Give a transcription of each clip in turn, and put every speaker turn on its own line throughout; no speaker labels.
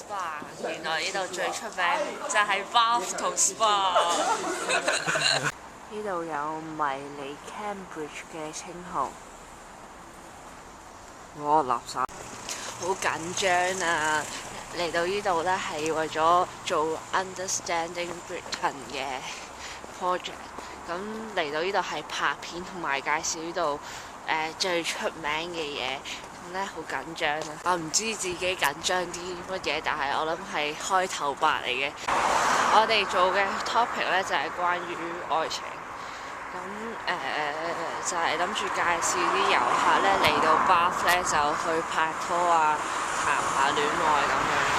spa， 原來呢度最出名就係 bath 同 spa。呢度有迷你 Cambridge 嘅稱號。垃圾，好緊張啊！嚟到呢度咧係為咗做 Understanding Britain 嘅 project。咁嚟到呢度係拍片同埋介紹呢度最出名嘅嘢。咁咧好緊張啊！我唔知自己緊張啲乜嘢，但係我諗係開頭白嚟嘅。我哋做嘅 topic 咧就係關於愛情。咁就係諗住介紹啲遊客咧嚟到 Bath 咧就去拍拖啊、談下戀愛咁樣嘅。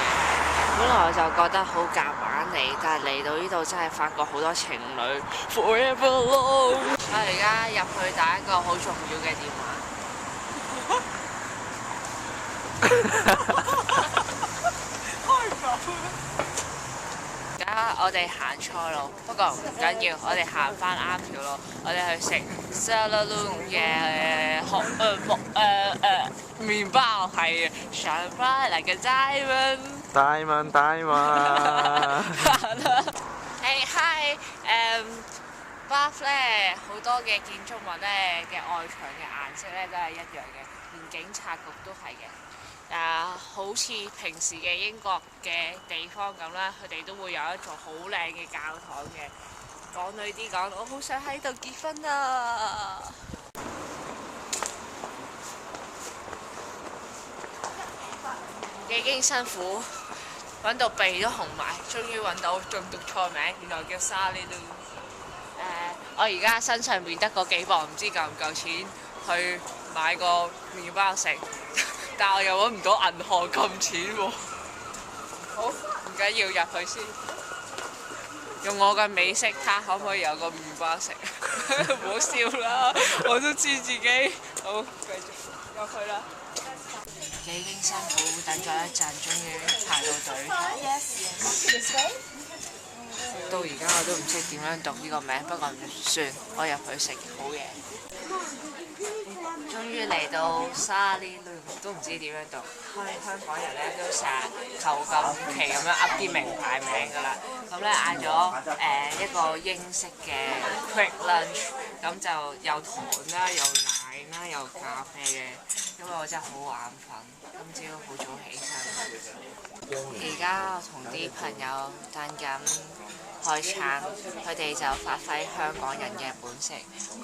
本來我就覺得好夾硬嚟，但係嚟到呢度真係發覺好多情侶 forever alone。我而家入去打一個好重要嘅電話。而家我哋行錯路，不過唔緊要，我哋行翻啱條路，我哋去食 Saloon 嘅麵包係 shine bright like a diamond。Hey hi， Bath 咧好多嘅建築物咧嘅外牆嘅顏色咧都係一樣嘅，連警察局都係嘅。好似平時嘅英國嘅地方咁啦，佢哋都會有一座好靚嘅教堂嘅。港女啲講，我好想喺度結婚啊！幾經辛苦，揾到鼻都紅埋，終於揾到，仲讀錯名，原來叫 Sally Lou。我而家身上面得嗰幾磅，唔知夠唔夠錢去買個麵包食。但我又揾唔到銀行撳錢喎。好，唔緊要，入去先。用我嘅美式，睇下可唔可以有個麵包食。唔好笑啦，我都知自己。好，繼續入去啦。幾經辛苦，等咗一陣，終於排到隊。到而家我都唔識點樣讀呢個名，不過唔算，我入去食好嘢。終於嚟到 Sally Lou， 都唔知點樣讀。香港人咧都成日求咁其咁樣噏啲名牌名㗎啦。咁咧嗌咗一個英式嘅 quick lunch， 咁就有糖啦、有奶啦、有咖啡嘅。因為我真係好眼瞓，今朝好早起身。而家我同啲朋友等緊開餐，佢哋就發揮香港人嘅本色，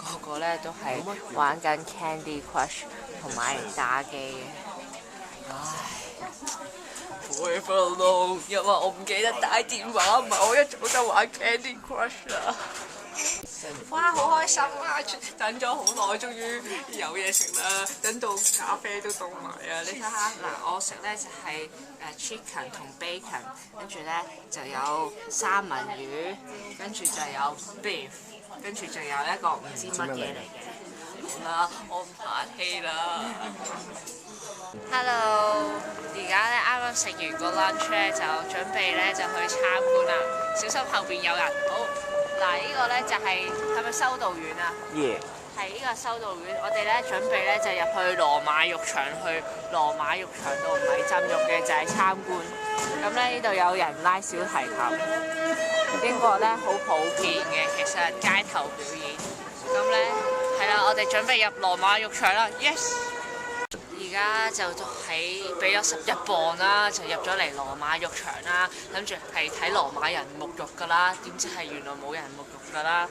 個個咧都係玩緊 Candy Crush 同埋打機嘅。唉 ，Forever alone， 因為我唔記得帶電話，唔係我一早就玩 Candy Crush 啦。哇！好開心啊！等咗好耐，終於有嘢食啦！等到咖啡都凍埋啊！你睇下嗱，我食咧就係chicken 同 bacon， 跟住咧就有三文魚，跟住就有 beef， 跟住仲有一個唔知乜嘢嚟嘅。好啦，我唔客氣啦。Hello， 而家咧啱啱食完個 lunch 咧，就準備咧就去參觀啦。小心後邊有人。好。嗱，呢個咧就係咪修道院啊？係呢個修道院，我哋咧準備咧就入去羅馬浴場，去羅馬浴場度唔係浸浴嘅，就係參觀。咁咧呢度有人拉小提琴，英國咧好普遍嘅，其實街頭表演。咁咧係啦，我哋準備入羅馬浴場啦 ，yes！ 而家就喺俾咗11磅啦，就入咗嚟羅馬浴場啦，諗住係睇羅馬人沐浴㗎啦，點知係原來冇人沐浴㗎啦。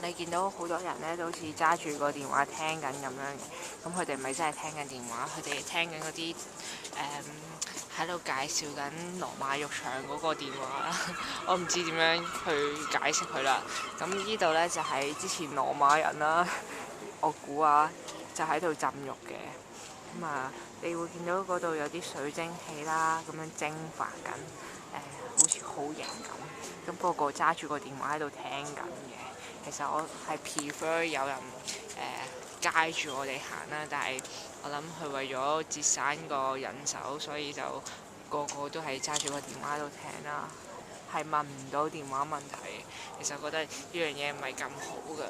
你見到好多人咧都好似揸住個電話聽緊咁樣嘅，咁佢哋咪真係聽緊電話，佢哋聽緊嗰啲喺度介紹緊羅馬浴場嗰個電話啦。我唔知點樣去解釋佢啦。咁呢度咧就係之前羅馬人啦，我估啊。就喺度浸浴嘅，咁你會見到嗰度有啲水蒸氣啦，咁樣蒸發緊，好似好型咁。咁個個揸住個電話喺度聽緊嘅。其實我係 prefer 有人街住我哋行啦，但係我諗佢為咗節省個人手，所以就個個都係揸住個電話喺度聽啦，係問唔到電話問題。其實我覺得呢樣嘢唔係咁好㗎。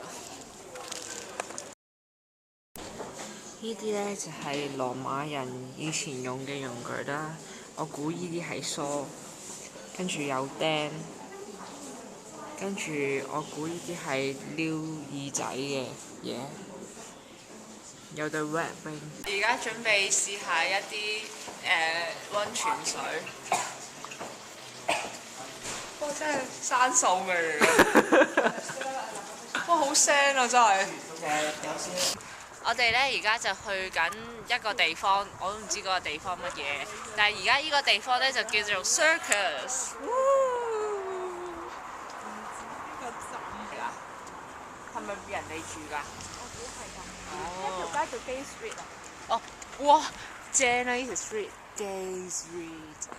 呢啲咧就係羅馬人以前用嘅用具啦，我估依啲係梳，跟住有釘，跟住我估依啲係撩耳仔嘅嘢，有對 red ring。而家準備試下一啲溫泉水。哇！真係生鏽味嚟哇！好腥啊，真係。我哋咧而家就去緊一個地方，我都唔知嗰個地方乜嘢，但係而家呢個地方咧就叫做 Circus。係咪人哋住㗎？我估係㗎。一條街叫 Gay Street 啊。哦，哇！正啊！呢條 Street，Gay Street 啊。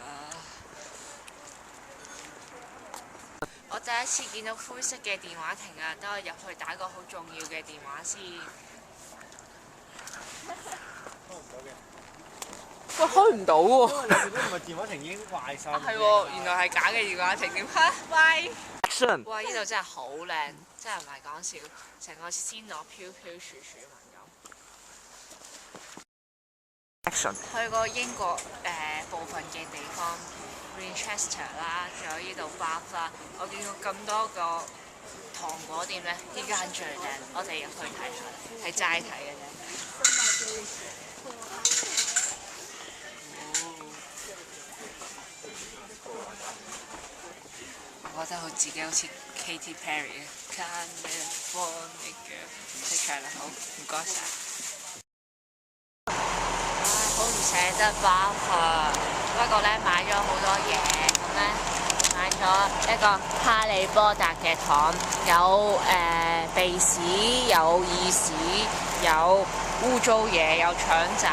我第一次見到灰色嘅電話亭啊，等我入去打個好重要嘅電話先。喂，開唔到喎！因為你如果唔係電話亭已經壞晒。係喎，原來係假嘅電話亭點嚇？喂！哇！呢度真係好靚，真係唔係講笑，成個仙樂飄飄樹樹咁。去過英國部分嘅地方 ，Winchester 啦，仲有呢度 Bath 啦，我見過咁多個糖果店咧，呢間最靚，我哋入去睇下，係齋睇嘅啫。我覺得自己好似 Katy Perry 嘅 California Girl， 識唱啦，好唔該晒。好唔捨得Bath啊！不過咧買咗好多嘢，咁咧買咗一個哈利波特嘅糖，有鼻屎，有耳屎，有污糟嘢，有腸仔，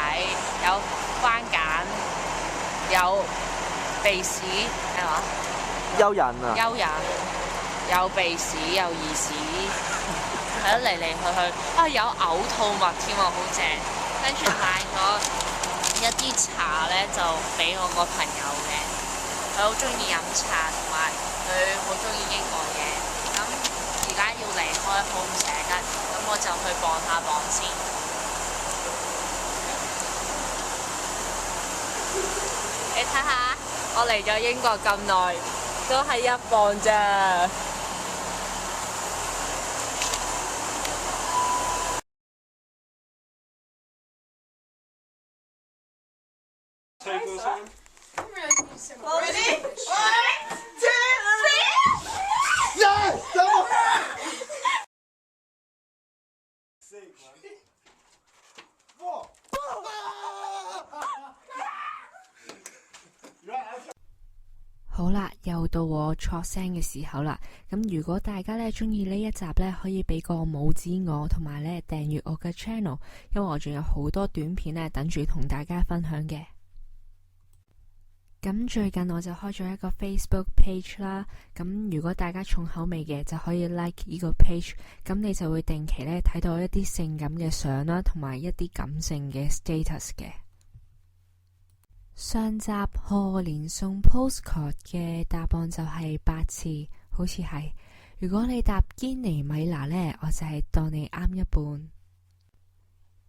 有番梘，有鼻屎，係嘛？蚯蚓啊！蚯蚓，有鼻屎，有耳屎，係咯嚟嚟去去啊！有嘔吐物添啊，好正！跟住買咗一啲茶咧，就俾我個朋友嘅，佢好中意飲茶，同埋佢好中意英國嘢。咁而家要離開，好唔捨得，咁我就去磅下磅先。你睇下，我嚟咗英國咁耐。都係1磅咋。好啦，又到我錯聲嘅時候啦。咁如果大家咧中意呢一集咧，可以俾個拇指我，同埋咧訂閱我嘅 channel， 因為我仲有好多短片咧等住同大家分享嘅。咁最近我就開咗一個 Facebook page 啦。咁如果大家重口味嘅，就可以 like 呢個 page， 咁你就會定期咧睇到一啲性感嘅相啦，同埋一啲感性嘅 status 嘅。上集賀年送 postcard 嘅答案就係8次，好似係。如果你答堅尼米娜呢，我就係當你啱一半。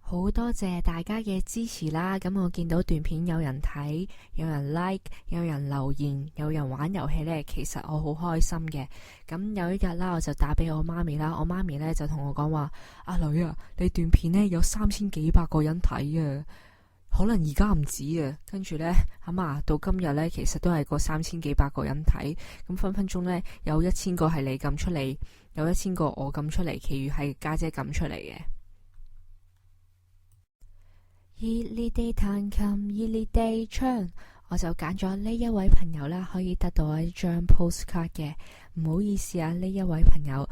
好多謝大家嘅支持啦！咁我見到段片有人睇，有人 like， 有人留言，有人玩遊戲呢，其實我好開心嘅。咁有一日啦，我就打俾我媽咪啦，我媽咪呢就同我講話：阿女啊，你段片呢有3000幾百個人睇啊！可能而家唔止啊，跟住呢，到今日呢，其實都係個3000幾百個人睇，咁分分鐘呢，有1000個係你撳出嚟，有1000個我撳出嚟，其餘係家姐撳出嚟嘅。熱烈地彈琴，熱烈地唱，我就揀咗呢一位朋友啦，可以得到一張 postcard 嘅。唔好意思啊，呢一位朋友，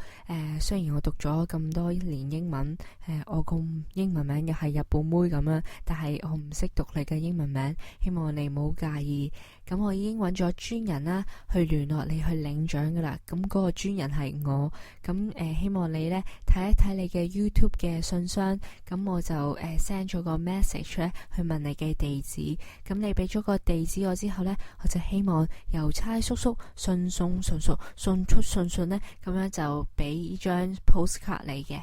雖然我讀咗咁多年英文，我個英文名又係日本妹咁樣，但係我唔識讀你嘅英文名，希望你唔好介意。咁我已經揾咗專人啦，去聯絡你去領獎噶啦。咁嗰個專人係我，咁希望你呢睇一睇你嘅 YouTube 嘅信箱，咁我就send 咗個 message 咧去問你嘅地址。咁你俾咗個地址我之後呢，我就希望郵差叔叔順送順熟送出信訊呢，咁樣就俾呢張 postcard 你嘅。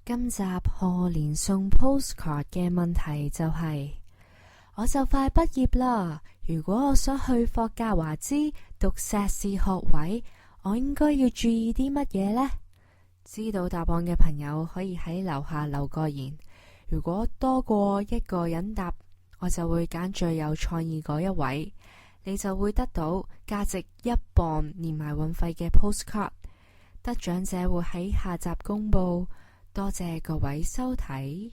今集賀年送 postcard 嘅問題就係：
我就快畢業啦，如果我想去霍格華茲讀碩士學位，我應該要注意啲乜嘢呢？知道答案嘅朋友可以喺樓下留個言。如果多過一個人答，我就會揀最有創意嗰一位，你就會得到價值1磅連埋運費嘅 postcard。得獎者會喺下集公佈。多謝各位收睇。